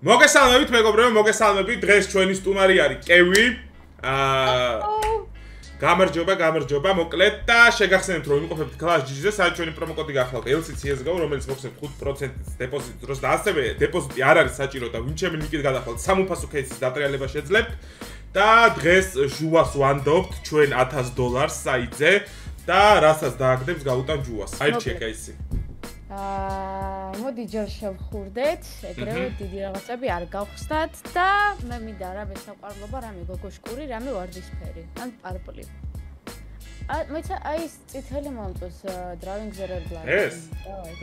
მოგესალმებით მეგობრებო, მოგესალმებით. დღეს ჩვენი სტუმარი არის კევი. გამარჯობა, მოკლედ და შეგახსენებთ რომ იმყოფებთ Clash GG-ზე, სადაც ჩვენი პრომოკოდი გახლავთ LCCSGO, რომელიც მოხსენებთ 5% დეპოზიტ დროს და ასევე დეპოზიტი არ არის საჭირო და ვინჩემი ნიკით გადახვალთ სამუფასო кейსის დატრიალება შეძლებთ და დღეს ჟუას ვანდობთ ჩვენ $1000 საიტზე და რასაც დააგდებს გაუტან ჟუას. აირჩიე кейსი. მოდი ჯერ შევხურდეთ, ეგრევე დიდი რაღაცები არ გავხსნათ და მე მინდა რამე საყვარლობა, რამე გოგოშკური, რამე ვარდისფერი, ან პარპლი. მეცა აი ეს წითელი მომწონს Drawing the Red Line. ეს?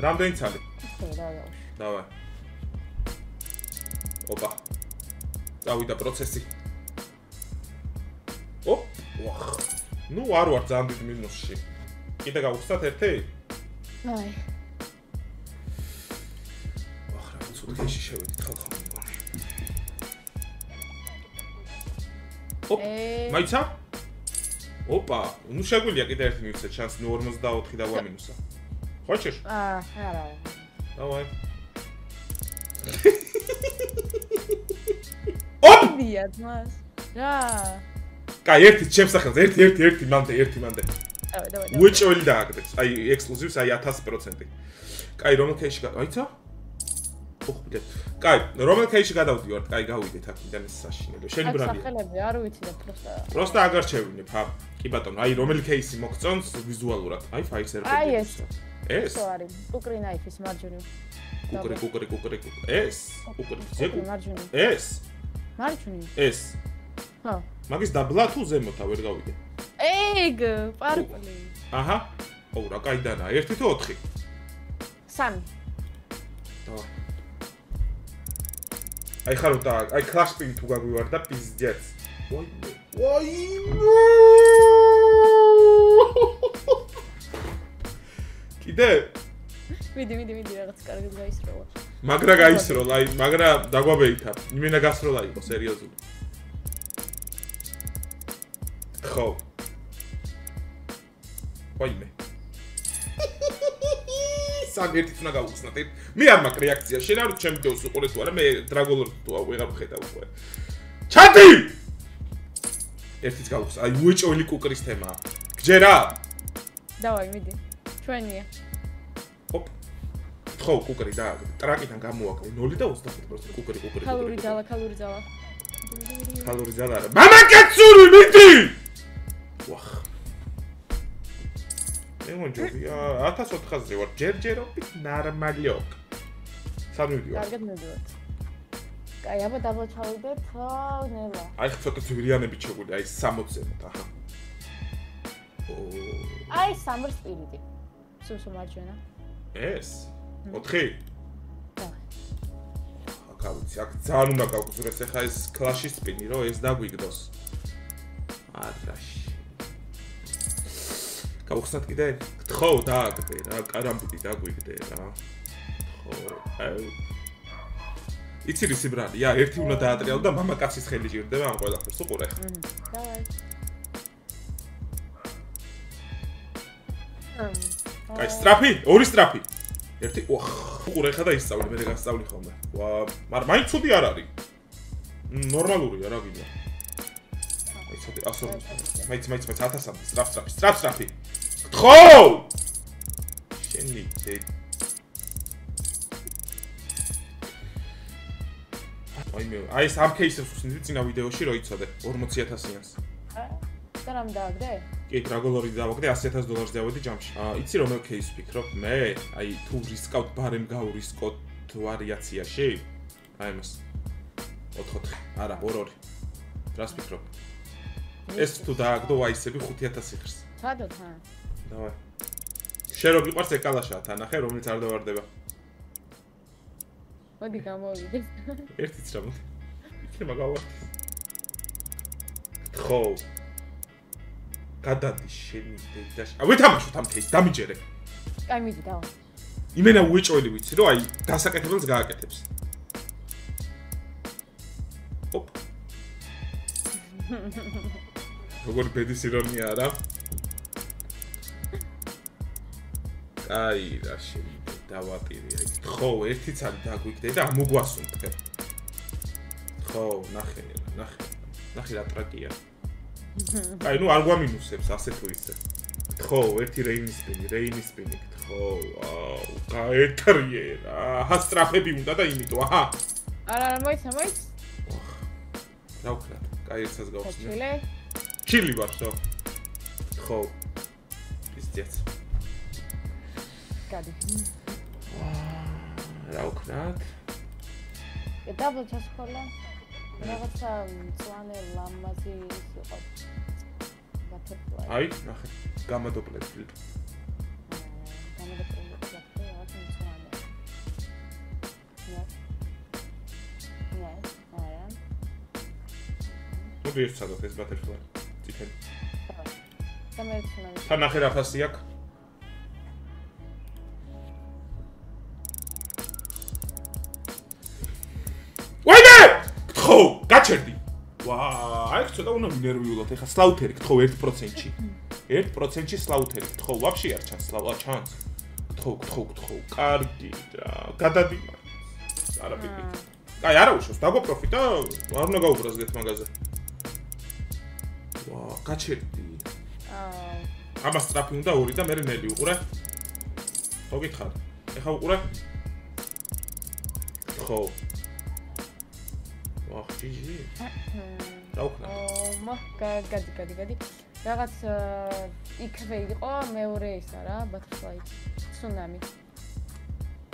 რამდენი ცალი? დავай. ოპა. დავიდა პროცესი. ოპ, ვახ. ნუ არ ვარ ძალიან დიდ მინუსში. კიდე გავხსნათ ერთი? აი. უთხეში შევედით ხალხო. ოპ, მაიცა? ოპა, ნუ შეგვიძლია კიდე ერთი მივცეთ შანსი, ნუ 44 დავა მინუსა. ხოჭერ? არა. დავაი. ოპ! დიად მას. რა? კაი, ერთი ჩემს სახელზე, ერთი მანდე. დავай. უეჭველი დააგდებს. აი, ექსკლუზივს, აი 1000%. კაი, რომელ кейში გაიცა? ოხბილეთ. კაი, რომელ кейში გადავდივართ? კაი, გავიდეთ აქედან ეს საშინელო. შენი ბრალია. სახელები არ ვიცი და პროსტა აგარჩევინებ, ჰა. კი ბატონო, აი რომელი кейსი მოგწონს ვიზუალურად? აი Fire Server. აი ეს. ეს? ხო არის. Kukri knife-ის მარჯვნივ. Kukri. ეს? Kukri ზეგუ. მარჯვნივ. ეს? მარჯვნივ. ეს? ხო. მაგის დაბლა თუ ზემოთა ვერ გავიდე? ეგ, პარპლი. აჰა. ო, რა კაიდანაა, 1 თუ 4? 3. დავай. აი ხარო და აი Clash Pin თუ გაგვივარ და პიზდეც. ვაი. კიდე? მიდი რაღაც კარგად გაისროლა. მაგრა გაისროლა, აი მაგრა დაგვაბეითა. იმენა გასროლა იყო სერიოზული. ხო. ვაიმე. საგერთიც უნდა გავუხსნათ. მე არ მაქვს რეაქცია. შენ არ ჩემ ვიდეოს უყურე თუ არა, მე დრაგოლორ თუ ვეღარ ვხედავ უკვე. ჩატი! ერთიც გავუხსნა. აი უეჭველი კუკრის თემაა. გჯერა? დავაი, მიდი. ჩვენია. ოპ. ხო, კუკრი და ტრაკიდან გამოაკლე 0.25% კუკრი. ქალური ძალა. ქალური ძალა არა. მამაკაცური მიდი! ვახ. ემონჯობია 1400-ზე ვარ ჯერჯერობით ნორმალიოკ. სამივიდიო. კარგად მივიდივართ. კაი, აბა დაგვაჩავდეთ, ნელა. აი ცოტა ძვირიანებით შეგვიძლია, აი 60-ზემოთ, აჰა. აი Summer Spirit. სუსო მარჯვენა. ეს? 4? აკავიცი, აქ ძალიან უნდა გავგზურდეს ახლა ეს Clash-ის სპინი, რომ ეს დაგვიგდოს. არაში. გავხსნათ კიდე? ხო, დააგდე რა, კარამბიტი დაგვიგდე რა. ხო, აუ. იცი რისი ბრალია? ერთი უნდა დაატრიალო და მამაკაცის ხელი ჭირდება ამ ყველაფერს, უყურე. დავაი. კაი, სტრაფი? ორი სტრაფი. ერთი, ვახ, უყურე ხა და ისწავლე, მე გასწავლი ხოლმე. ვა, მაგრამ მაინც ცუდი არ არის. ნორმალურია რა გინდა. აი ცოტა 100. მაინც 1000 სტრაფი. ხო! შენი ძე. აი ეს ამ кейსებს ვხსნით წინა ვიდეოში რო იცოდე 40000-იანს. და რამ დააგდე? კი, დრაგოლორი დავაგდე $100,000 დავედი ჯამში. იცი რომელ кейს ვფიქრობ მე? აი თუ რისკავთ ბარემ გაურისკოთ ვარიაციაში? აი მას. 4. არა, 2. რას ვფიქრობ? ეს თუ დააგდო აისები 5000 იხრს. სადოთ, ჰა? დავაი. შენ რო გიყვარს ეკალაშა თანახე, რომელიც არ დავარდება. მოდი გამოვიდეთ. ერთიც რა მოდი. იქნება გავარდი. ხო. გადადი შენი დედაში. ვეთამაშოთ ამ кейს, დამიჯერე. კაი, მიდი დავა. იმენა უეჭველი ვიცი, რომ აი გასაკეთებელს გააკეთებს. ოპ. როგორი ბედის ირონია რა? კაი, რა შენი დავაპირე. ხო, ერთი ცალი დაგვიგდე და მოგვასუნთქე. ხო, ნახე რა ტრაკია. აი, ნუ არ გვამინუსებს ასე თუ ისე. ხო, ერთი რეინის სპინი. ხო, ვაუ, გაეთრიერა. აჰა, სტრაფები უნდა და იმიტომ, აჰა. არა, მოიცა. რა ვქნათ? კაი, ერთსაც გავხსნე. ჩილი ვარ, ხო. ხო. ისწიაც. გადი. რა ვქნათ? დაბლ ჩასხოლა. რაღაცა მწვანე ლამაზი ის იყო. ბატერფლაი. აი, ნახე. გამოდოპლებული. ვიერთსადოთ ეს ბატერფლაი. წითელი. თან ნახე რა ფასი აქვს? ვაიდე! გთხოვ, გაჩერდი. აი, ცოტა უნდა მინერვიულად. ეხა სლაუთერი გთხოვ 1%-ში. 1%-ში სლაუთერი გთხოვ, ვაფშე არ ჩანს სლავა ჩანს. გთხოვ. კარგი რა. გადადიმარ. არა პიკით. აი, არა უშავს, დაგვაპროფიტა, არ უნდა გაუბრაზდეთ მაგაზე. გაჩერდი. აბა სტრაფი უნდა 2 და მე ნელი უყურე. ხო გითხარ. ეხა უყურე. ხო. ვახ, ჯიჯი. დავქნა. გადი. რაღაც იქვე იყო მეორე ისა რა, ბატერფლაი. ცუნამი.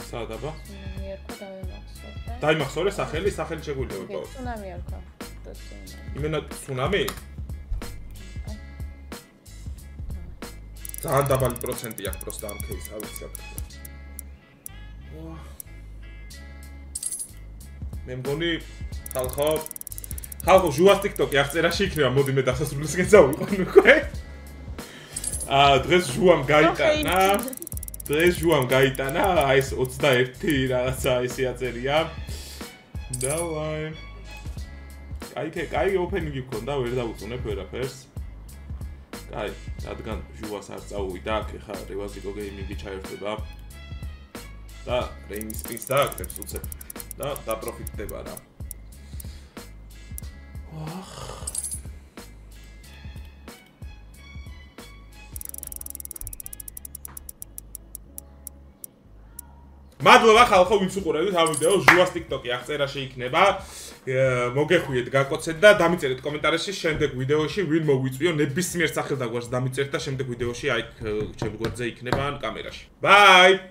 საათ აბა? მე ერქვა დავიმახსოვრე. დაიმახსოვრე სახელი შეგვიძლია ვიყო. ცუნამი ერქვა. იმენა ცუნამი? ძალიან დაბალი პროცენტი აქვს პროსტა ამ кейს, რა ვიცი აქ. მე მგონი ხალხო ჟუას TikTok-ი აღწერაში იქნება, მოდი მე დასასრულისკენ წავიყო უკვე. დღეს ჟუამ გაიტანა, აი ეს 21 რაღაცა ისე აწერია. დავაი. კაი ოფენინგი გქონდა, ვერ დავუწუნებ ვერაფერს. აი, რადგან ჟუას არ წავუვიდა, აქ ეხა რევაზიკო გეიმინგი ჩაერთვება. და რეინის სპინს დააკეთებს უცებ და დაპროფიტდება რა. მადლობა ხალხო, ვინც უყურებთ ამ ვიდეოს, ჟუას TikTok-ი აღწერაში იქნება. მოგეხვიეთ, გაკოცეთ და დამიწერეთ კომენტარებში შემდეგ ვიდეოში ვინ მოგვიწვიო, ნებისმიერ სახელს დაგვარს დამიწერეთ და შემდეგ ვიდეოში აი ჩემ გვერდზე იქნება ან კამერაში. ბაი!